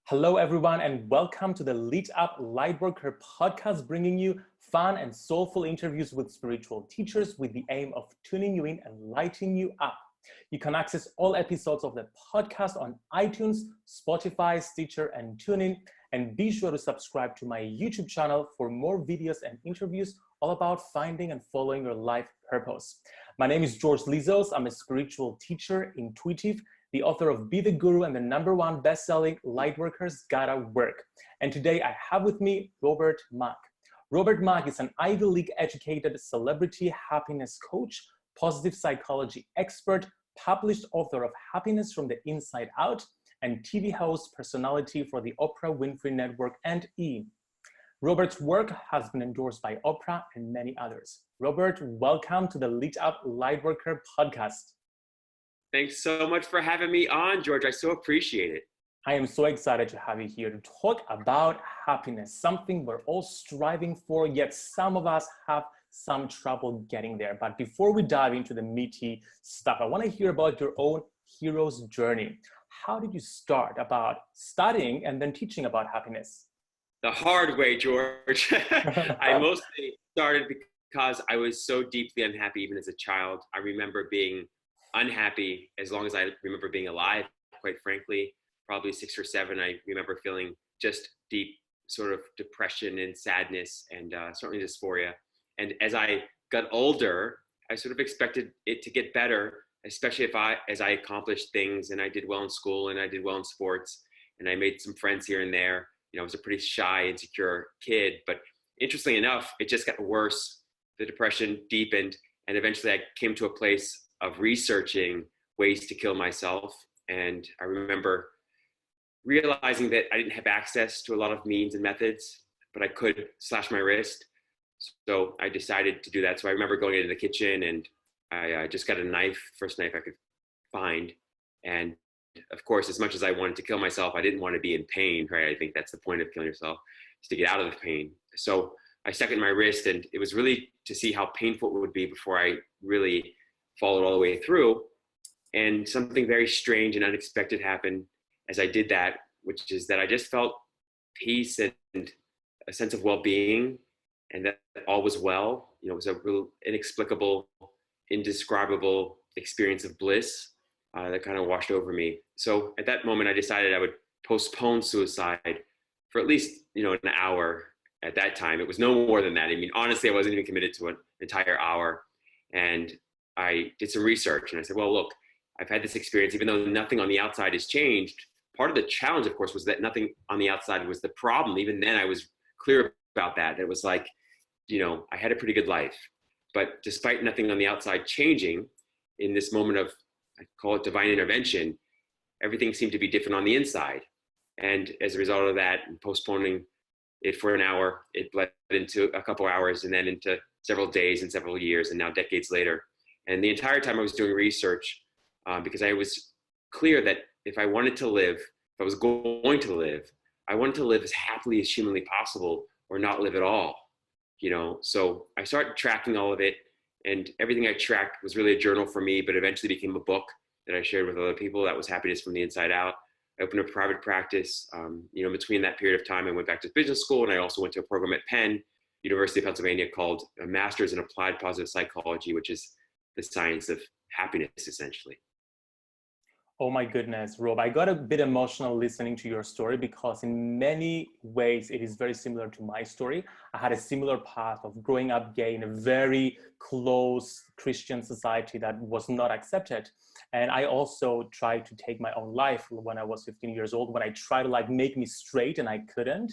Hello, everyone, and welcome to the Lit Up Lightworker podcast, bringing you fun and soulful interviews with spiritual teachers with the aim of tuning you in and lighting you up. You can access all episodes of the podcast on iTunes, Spotify, Stitcher, and TuneIn. And be sure to subscribe to my YouTube channel for more videos and interviews all about finding and following your life purpose. My name is George Lizos. I'm a spiritual teacher, intuitive, the author of Be the Guru and the #1 best-selling Lightworkers Gotta Work. And today I have with me Robert Mack. Robert Mack is an Ivy League educated celebrity happiness coach, positive psychology expert, published author of Happiness from the Inside Out, and TV host personality for the Oprah Winfrey Network and E! Robert's work has been endorsed by Oprah and many others. Robert, welcome to the Lit Up Lightworker podcast. Thanks so much for having me on, George. I so appreciate it. I am so excited to have you here to talk about happiness, something we're all striving for, yet some of us have some trouble getting there. But before we dive into the meaty stuff, I want to hear about your own hero's journey. How did you start about studying and then teaching about happiness? The hard way, George. I mostly started because I was so deeply unhappy even as a child. I remember being unhappy as long as I remember being alive, quite frankly. Probably 6 or 7, I remember feeling just deep sort of depression and sadness and certainly dysphoria. And as I got older, I sort of expected it to get better, especially as I accomplished things and I did well in school and I did well in sports and I made some friends here and there. You know, I was a pretty shy, insecure kid, but interestingly enough, it just got worse. The depression deepened, and eventually I came to a place of researching ways to kill myself. And I remember realizing that I didn't have access to a lot of means and methods, but I could slash my wrist. So I decided to do that. So I remember going into the kitchen and I just got a knife, first knife I could find. And of course, as much as I wanted to kill myself, I didn't want to be in pain, right? I think that's the point of killing yourself, is to get out of the pain. So I stuck it in my wrist, and it was really to see how painful it would be before I really followed all the way through. And something very strange and unexpected happened as I did that, which is that I just felt peace and a sense of well-being, and that all was well. You know, it was a real inexplicable, indescribable experience of bliss that kind of washed over me. So at that moment, I decided I would postpone suicide for at least, an hour. At that time, it was no more than that. I mean, honestly, I wasn't even committed to an entire hour. And I did some research and I said, well, look, I've had this experience, even though nothing on the outside has changed. Part of the challenge, of course, was that nothing on the outside was the problem. Even then I was clear about that. It was like, I had a pretty good life, but despite nothing on the outside changing, in this moment of, I call it divine intervention, everything seemed to be different on the inside. And as a result of that, postponing it for an hour, it bled into a couple hours and then into several days and several years and now decades later. And the entire time I was doing research, because I was clear that if I wanted to live, if I was going to live, I wanted to live as happily as humanly possible or not live at all, So I started tracking all of it, and everything I tracked was really a journal for me, but eventually became a book that I shared with other people. That was Happiness from the Inside Out. I opened a private practice. Between that period of time, I went back to business school, and I also went to a program at Penn, University of Pennsylvania, called a Master's in Applied Positive Psychology, which is the science of happiness, essentially. Oh my goodness, Rob, I got a bit emotional listening to your story because in many ways it is very similar to my story. I had a similar path of growing up gay in a very close Christian society that was not accepted. And I also tried to take my own life when I was 15 years old, when I tried to make me straight and I couldn't.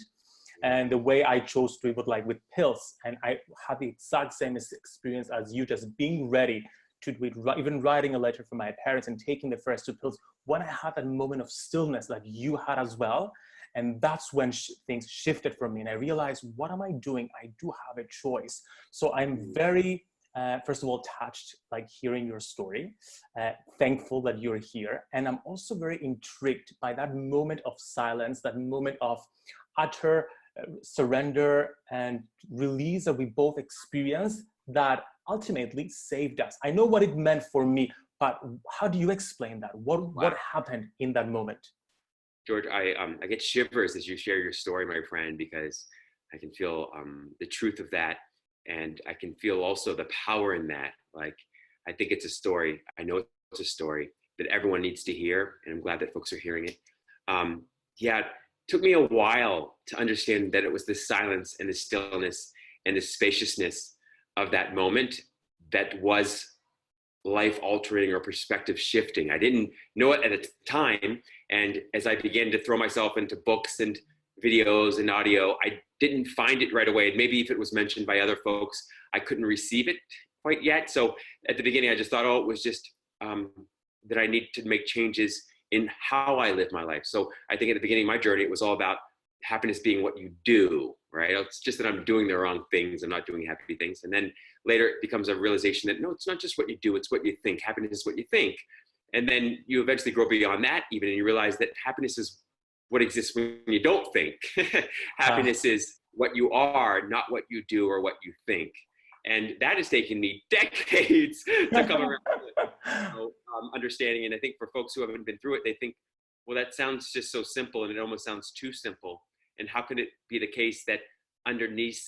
And the way I chose to do it was with pills. And I had the exact same experience as you, just being ready to do it, even writing a letter for my parents and taking the first 2 pills when I had that moment of stillness that you had as well. And that's when things shifted for me. And I realized, what am I doing? I do have a choice. So I'm very, first of all, touched, hearing your story, thankful that you're here. And I'm also very intrigued by that moment of silence, that moment of utter surrender and release that we both experienced that ultimately saved us. I know what it meant for me, but how do you explain that? What happened in that moment? George, I get shivers as you share your story, my friend, because I can feel the truth of that, and I can feel also the power in that. Like, I think it's a story. I know it's a story that everyone needs to hear, and I'm glad that folks are hearing it. Yeah, it took me a while to understand that it was the silence and the stillness and the spaciousness of that moment that was life altering or perspective shifting. I didn't know it at the time. And as I began to throw myself into books and videos and audio, I didn't find it right away. And maybe if it was mentioned by other folks, I couldn't receive it quite yet. So at the beginning, I just thought, oh, it was just that I need to make changes in how I live my life. So I think at the beginning of my journey, it was all about happiness being what you do, right? It's just that I'm doing the wrong things. I'm not doing happy things. And then later it becomes a realization that no, it's not just what you do, it's what you think. Happiness is what you think. And then you eventually grow beyond that even, and you realize that happiness is what exists when you don't think. Happiness is what you are, not what you do or what you think. And that has taken me decades to come around to understanding. And I think for folks who haven't been through it, they think, well, that sounds just so simple, and it almost sounds too simple. And how can it be the case that underneath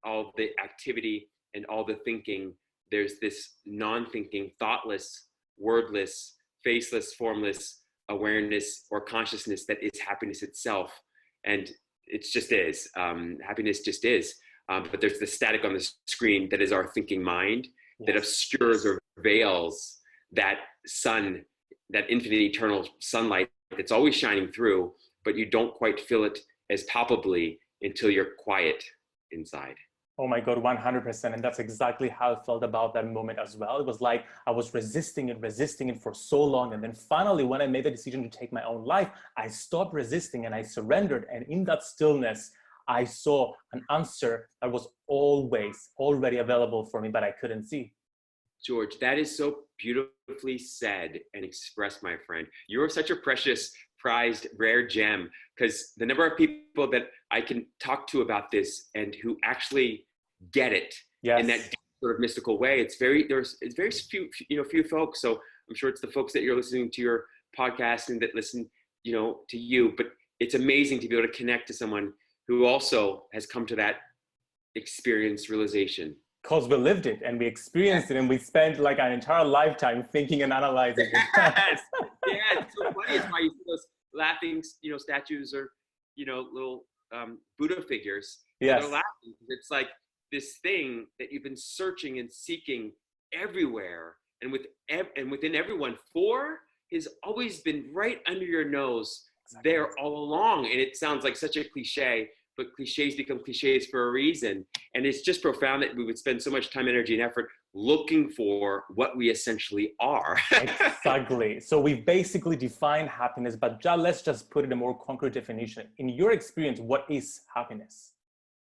all the activity and all the thinking, there's this non-thinking, thoughtless, wordless, faceless, formless awareness or consciousness that is happiness itself? And it just is. Happiness just is. But there's the static on the screen that is our thinking mind, that obscures or veils that sun, that infinite eternal sunlight that's always shining through, but you don't quite feel it as palpably until you're quiet inside. Oh my God, 100%. And that's exactly how I felt about that moment as well. It was like I was resisting it for so long. And then finally, when I made the decision to take my own life, I stopped resisting and I surrendered. And in that stillness, I saw an answer that was always already available for me, but I couldn't see. George, that is so beautifully said and expressed, my friend. You're such a precious, prized, rare gem, because the number of people that I can talk to about this and who actually get it in that deep, sort of mystical way, it's very few folks. So I'm sure it's the folks that you're listening to your podcast and that listen, to you. But it's amazing to be able to connect to someone who also has come to that experience, realization. Because we lived it and we experienced it, and we spent like an entire lifetime thinking and analyzing it. Yes. Yeah, it's so funny. It's why you see those laughing, statues or, little Buddha figures. Yes. They're laughing. It's like this thing that you've been searching and seeking everywhere, and within everyone has always been right under your nose, there all along. And it sounds like such a cliche, but cliches become cliches for a reason. And it's just profound that we would spend so much time, energy, and effort looking for what we essentially are. Exactly. So we've basically defined happiness, but let's just put it in a more concrete definition. In your experience, what is happiness?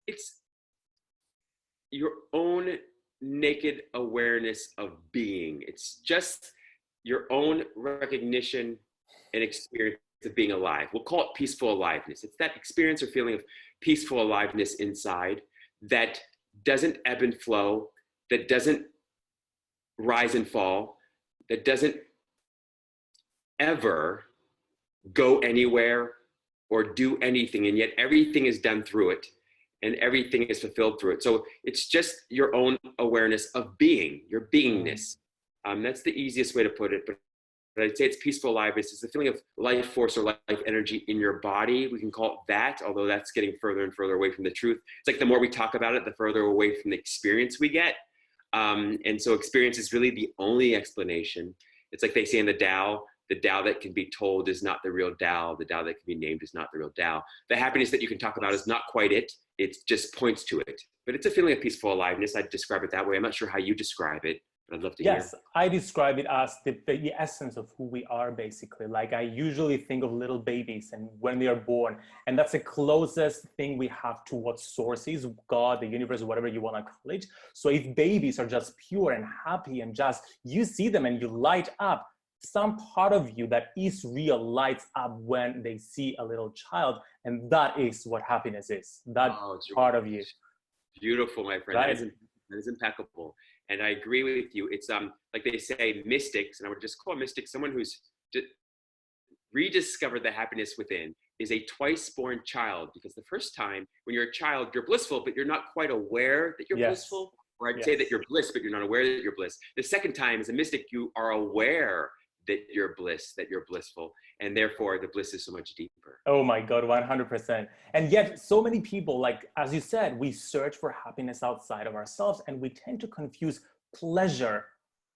It's your own naked awareness of being. It's just your own recognition and experience of being alive. We'll call it peaceful aliveness. It's that experience or feeling of peaceful aliveness inside that doesn't ebb and flow, that doesn't rise and fall, that doesn't ever go anywhere or do anything, and yet everything is done through it and everything is fulfilled through it. So it's just your own awareness of being, your beingness. That's the easiest way to put it. But I'd say it's peaceful aliveness. It's the feeling of life force or life energy in your body. We can call it that, although that's getting further and further away from the truth. It's like the more we talk about it, the further away from the experience we get. And so experience is really the only explanation. It's like they say in the Tao that can be told is not the real Tao. The Tao that can be named is not the real Tao. The happiness that you can talk about is not quite it. It just points to it. But it's a feeling of peaceful aliveness. I'd describe it that way. I'm not sure how you describe it. I'd love to hear. Yes, I describe it as the essence of who we are, basically. Like I usually think of little babies and when they are born, and that's the closest thing we have to what source is, God, the universe, whatever you want to call it. So if babies are just pure and happy and just, you see them and you light up, some part of you that is real lights up when they see a little child. And that is what happiness is, that part of you. Beautiful, my friend. Right. That is impeccable. And I agree with you. It's like they say, mystics, and I would just call a mystic someone who's rediscovered the happiness within. is a twice born child, because the first time when you're a child, you're blissful, but you're not quite aware that you're Yes. blissful. Or I'd say that Yes. you're bliss, but you're not aware that you're bliss. The second time, as a mystic, you are aware that you're bliss, that you're blissful, and therefore the bliss is so much deeper. Oh my God, 100%. And yet, so many people, like, as you said, we search for happiness outside of ourselves, and we tend to confuse pleasure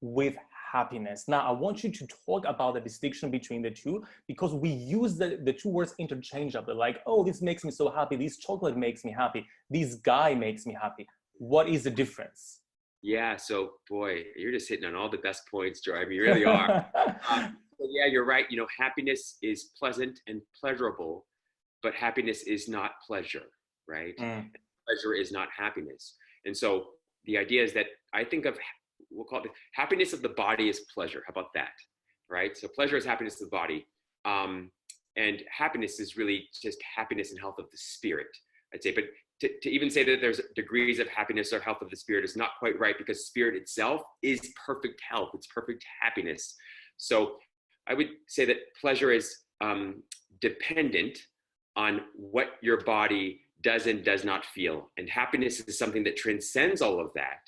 with happiness. Now, I want you to talk about the distinction between the two, because we use the two words interchangeably, like, oh, this makes me so happy, this chocolate makes me happy, this guy makes me happy. What is the difference? Yeah, so boy, you're just hitting on all the best points, Joy. I mean, you really are. So yeah, you're right. You know, happiness is pleasant and pleasurable, but happiness is not pleasure, right? Mm. Pleasure is not happiness. And so the idea is that I think of, we'll call it happiness of the body is pleasure. How about that? Right? So pleasure is happiness of the body. And happiness is really just happiness and health of the spirit, I'd say. But to even say that there's degrees of happiness or health of the spirit is not quite right, because spirit itself is perfect health. It's perfect happiness. So I would say that pleasure is dependent on what your body does and does not feel. And happiness is something that transcends all of that,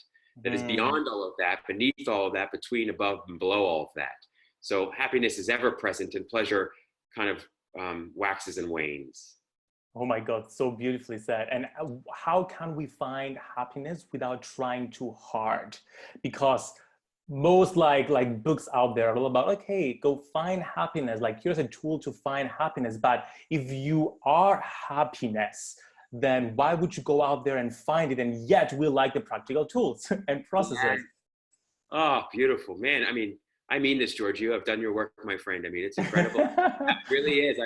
that is beyond all of that, beneath all of that, between, above, and below all of that. So happiness is ever present, and pleasure kind of waxes and wanes. Oh my God, so beautifully said. And how can we find happiness without trying too hard? Because most like books out there are all about, like, hey, go find happiness. Like, here's a tool to find happiness. But if you are happiness, then why would you go out there and find it? And yet we like the practical tools and processes. Oh, beautiful, man. I mean this, George. You have done your work, my friend. I mean, it's incredible. It really is.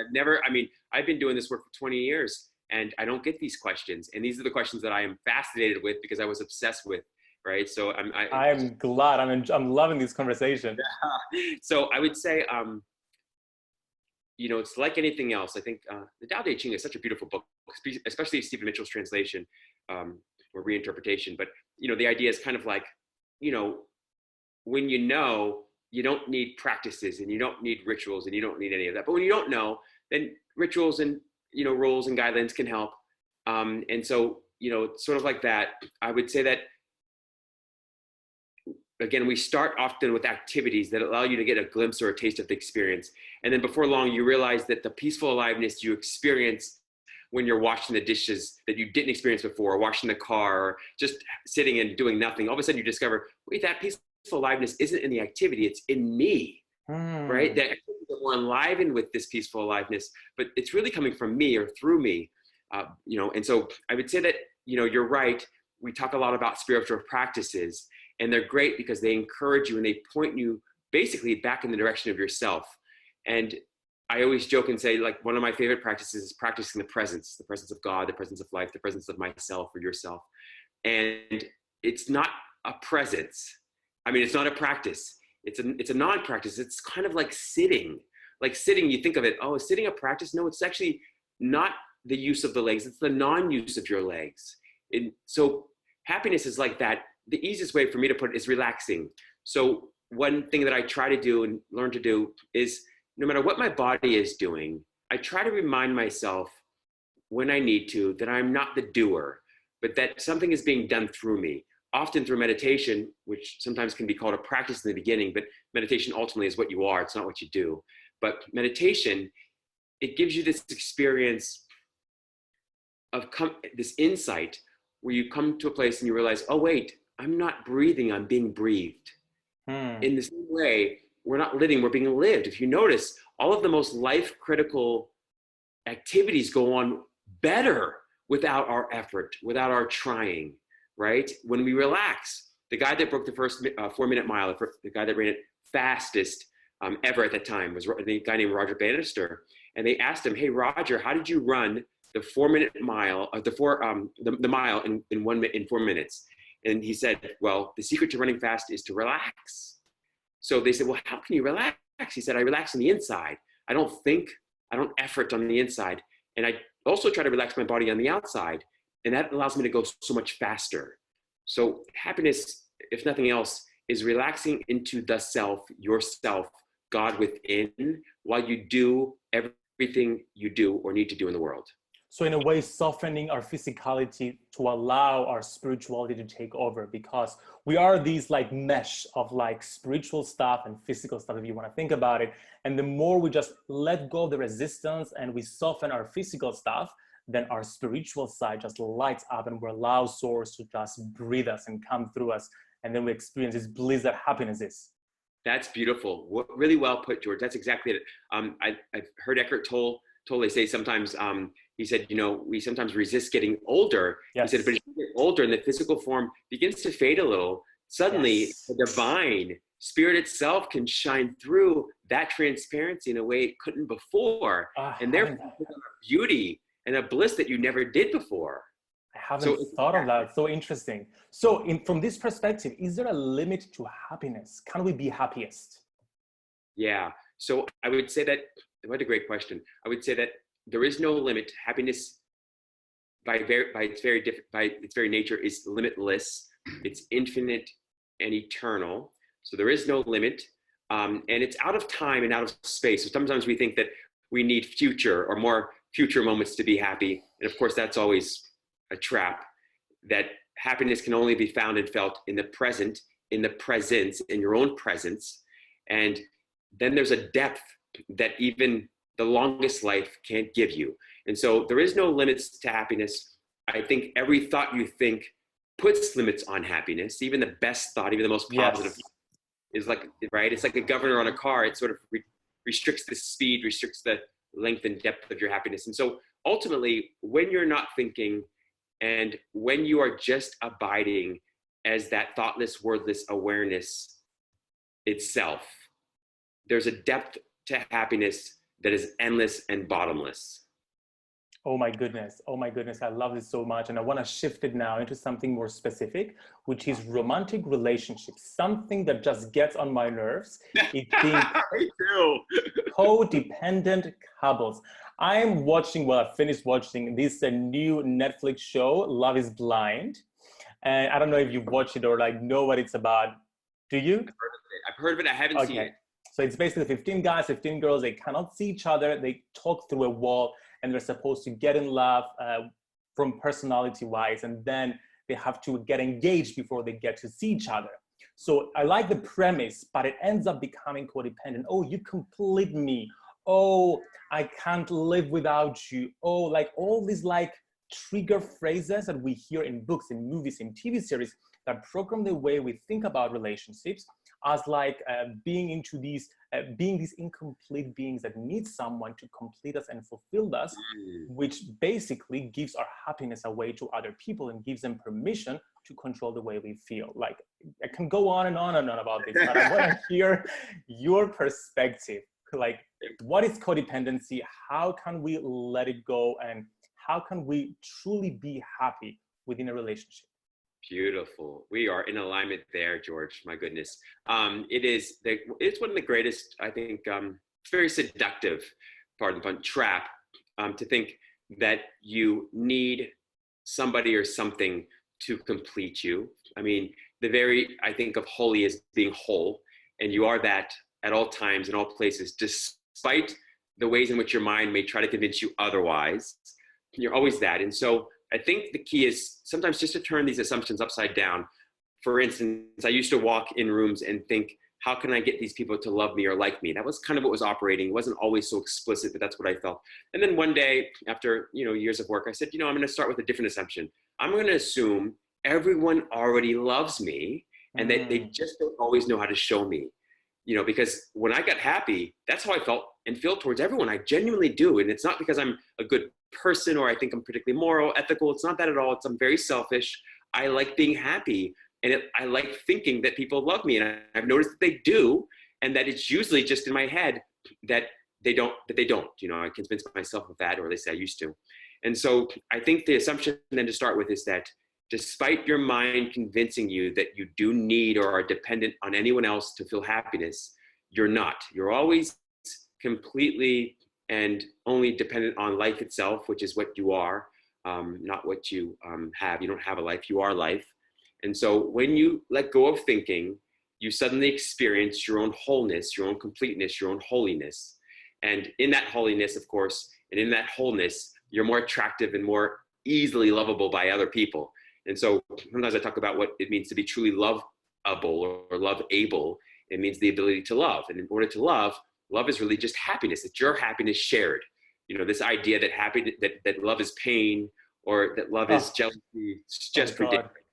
I've been doing this work for 20 years, and I don't get these questions. And these are the questions that I am fascinated with, because I was obsessed with, right? So I'm glad. I'm loving this conversation. So I would say, you know, it's like anything else. I think the Tao Te Ching is such a beautiful book, especially Stephen Mitchell's translation or reinterpretation. But, you know, the idea is kind of like, you know, when you know, you don't need practices, and you don't need rituals, and you don't need any of that. But when you don't know, then rituals and, you know, rules and guidelines can help. And so, you know, sort of like that, I would say that, again, we start often with activities that allow you to get a glimpse or a taste of the experience. And then before long, you realize that the peaceful aliveness you experience when you're washing the dishes that you didn't experience before, or washing the car, or just sitting and doing nothing, all of a sudden you discover, wait, that peaceful aliveness isn't in the activity, it's in me, right? That we're enlivened with this peaceful aliveness, but it's really coming from me or through me, you know. And so I would say that, you know, you're right. We talk a lot about spiritual practices, and they're great because they encourage you and they point you basically back in the direction of yourself. And I always joke and say, like, one of my favorite practices is practicing the presence of God, the presence of life, the presence of myself or yourself. And it's not a presence. I mean, it's not a practice. It's a non-practice. It's kind of like sitting. Like sitting, you think of it, oh, is sitting a practice? No, it's actually not the use of the legs. It's the non-use of your legs. And so happiness is like that. The easiest way for me to put it is relaxing. So one thing that I try to do and learn to do is, no matter what my body is doing, I try to remind myself when I need to that I'm not the doer, but that something is being done through me, often through meditation, which sometimes can be called a practice in the beginning, but meditation ultimately is what you are. It's not what you do. But meditation, it gives you this experience of this insight where you come to a place and you realize, oh, wait, I'm not breathing, I'm being breathed. In the same way, we're not living, we're being lived. If you notice, all of the most life-critical activities go on better without our effort, without our trying, right? When we relax, the guy that broke the first 4-minute mile, the guy that ran it fastest ever at that time was a guy named Roger Bannister. And they asked him, hey, Roger, how did you run the 4-minute mile, the mile in 4 minutes? And he said, well, the secret to running fast is to relax. So they said, well, how can you relax? He said, I relax on the inside. I don't think, I don't effort on the inside. And I also try to relax my body on the outside. And that allows me to go so much faster. So happiness, if nothing else, is relaxing into the self, yourself, God within, while you do everything everything you do or need to do in the world. So in a way, softening our physicality to allow our spirituality to take over, because we are these like mesh of like spiritual stuff and physical stuff, if you want to think about it. And the more we just let go of the resistance and we soften our physical stuff, then our spiritual side just lights up and we allow source to just breathe us and come through us. And then we experience this bliss that happiness is. That's beautiful. Really well put, George. That's exactly it. I've heard Eckhart Tolle say sometimes, he said, we sometimes resist getting older. Yes. He said, but as you get older and the physical form begins to fade a little, suddenly yes. the divine spirit itself can shine through that transparency in a way it couldn't before. And therefore, a beauty and a bliss that you never did before. I haven't thought of that. So interesting. So from this perspective, is there a limit to happiness? Can we be happiest? Yeah. So I would say that, what a great question. I would say that there is no limit. Happiness by its very nature is limitless. It's infinite and eternal. So there is no limit. And it's out of time and out of space. So sometimes we think that we need future or more future moments to be happy. And of course, that's always a trap, that happiness can only be found and felt in the present, in the presence, in your own presence. And then there's a depth that even the longest life can't give you. And so there is no limits to happiness. I think every thought you think puts limits on happiness. Even the best thought, even the most positive, is like, right? It's like a governor on a car. It sort of restricts the speed, restricts the length and depth of your happiness. And so ultimately, when you're not thinking, and when you are just abiding as that thoughtless, wordless awareness itself, there's a depth to happiness that is endless and bottomless. Oh my goodness. Oh my goodness. I love this so much. And I want to shift it now into something more specific, which is romantic relationships. Something that just gets on my nerves. It's being codependent couples. I'm watching, well, I finished watching this new Netflix show, Love is Blind. And I don't know if you've watched it or like know what it's about. Do you? I've heard of it. I haven't seen it. So it's basically 15 guys, 15 girls. They cannot see each other. They talk through a wall and they're supposed to get in love from personality wise. And then they have to get engaged before they get to see each other. So I like the premise, but it ends up becoming codependent. Oh, you complete me. Oh, I can't live without you. Oh, like all these like trigger phrases that we hear in books, in movies, in TV series that program the way we think about relationships as like being into these, being these incomplete beings that need someone to complete us and fulfill us, which basically gives our happiness away to other people and gives them permission to control the way we feel. Like I can go on and on and on about this, but I want to hear your perspective. Like, what is codependency? How can we let it go? And how can we truly be happy within a relationship? Beautiful. We are in alignment there, George. My goodness. It's one of the greatest, I think, very seductive, pardon the pun, trap to think that you need somebody or something to complete you. I mean, I think of holy as being whole, and you are that at all times, in all places, despite the ways in which your mind may try to convince you otherwise. You're always that. And so I think the key is sometimes just to turn these assumptions upside down. For instance, I used to walk in rooms and think, how can I get these people to love me or like me? That was kind of what was operating. It wasn't always so explicit, but that's what I felt. And then one day, after years of work, I said, I'm going to start with a different assumption. I'm going to assume everyone already loves me and that they just don't always know how to show me. Because when I got happy, that's how I felt and feel towards everyone. I genuinely do. And it's not because I'm a good person or I think I'm particularly moral, ethical. It's not that at all. I'm very selfish. I like being happy. And I like thinking that people love me. And I've noticed that they do. And that it's usually just in my head that they don't. I convince myself of that, or at least I used to. And so I think the assumption then to start with is that despite your mind convincing you that you do need or are dependent on anyone else to feel happiness, you're not. You're always completely and only dependent on life itself, which is what you are, not what you have. You don't have a life, you are life. And so when you let go of thinking, you suddenly experience your own wholeness, your own completeness, your own holiness. And in that holiness, of course, and in that wholeness, you're more attractive and more easily lovable by other people. And so sometimes I talk about what it means to be truly lovable or love-able. It means the ability to love. And in order to love, love is really just happiness. It's your happiness shared. You know, this idea that that love is pain or that love is jealousy, it's Oh just God. ridiculous,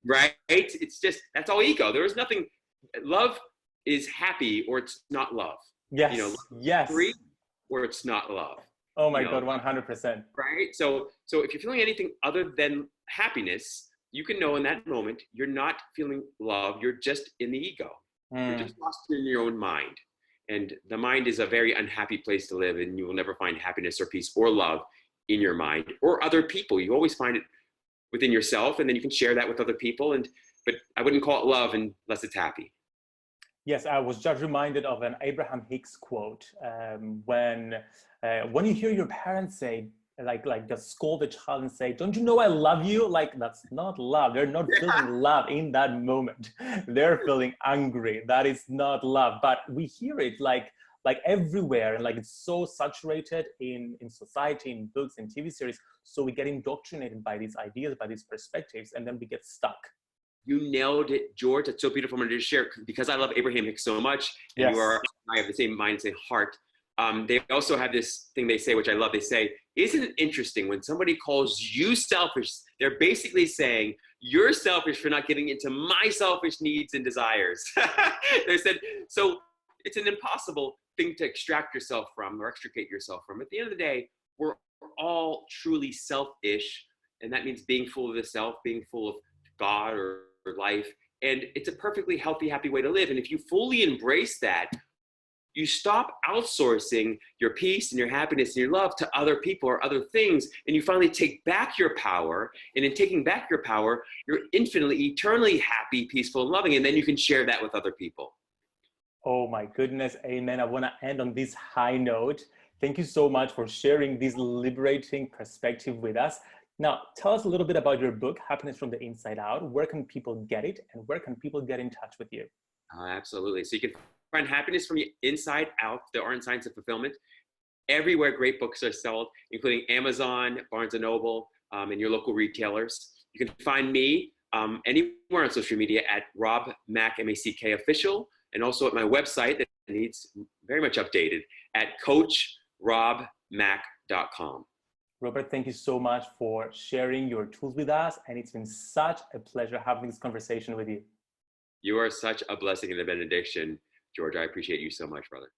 right? It's just, that's all ego. There is nothing, love is happy or it's not love. You know, love Yes. is free Yes. or it's not love. Oh You my know, God, 100%. right? So if you're feeling anything other than happiness, you can know in that moment you're not feeling love. You're just in the ego. You're Mm. just lost in your own mind. And the mind is a very unhappy place to live, and you will never find happiness or peace or love in your mind or other people. You always find it within yourself, and then you can share that with other people. But I wouldn't call it love unless it's happy. Yes, I was just reminded of an Abraham Hicks quote when you hear your parents say, like just scold the child and say, "Don't you know I love you?" Like that's not love. They're not feeling love in that moment. They're feeling angry. That is not love. But we hear it like everywhere, and like it's so saturated in society, in books, in TV series. So we get indoctrinated by these ideas, by these perspectives, and then we get stuck. You nailed it, George. That's so beautiful for me to share because I love Abraham Hicks so much, and you are, Yes. I have the same mind, same heart. They also have this thing they say, which I love. They say, "Isn't it interesting when somebody calls you selfish? They're basically saying you're selfish for not getting into my selfish needs and desires." They said, so it's an impossible thing to extract yourself from or extricate yourself from. At the end of the day, we're all truly selfish, and that means being full of the self, being full of God or life. And it's a perfectly healthy, happy way to live. And if you fully embrace that, you stop outsourcing your peace and your happiness and your love to other people or other things, and you finally take back your power. And in taking back your power, you're infinitely, eternally happy, peaceful, and loving. And then you can share that with other people. Oh my goodness, amen. I want to end on this high note. Thank you so much for sharing this liberating perspective with us. Now, tell us a little bit about your book, Happiness from the Inside Out. Where can people get it, and where can people get in touch with you? Absolutely. So you can find happiness from the inside out, the Art and Science of Fulfillment, everywhere great books are sold, including Amazon, Barnes & Noble, and your local retailers. You can find me anywhere on social media at Rob Mack, M-A-C-K official, and also at my website that needs very much updated at coachrobmack.com. Robert, thank you so much for sharing your tools with us. And it's been such a pleasure having this conversation with you. You are such a blessing and a benediction, George. I appreciate you so much, brother.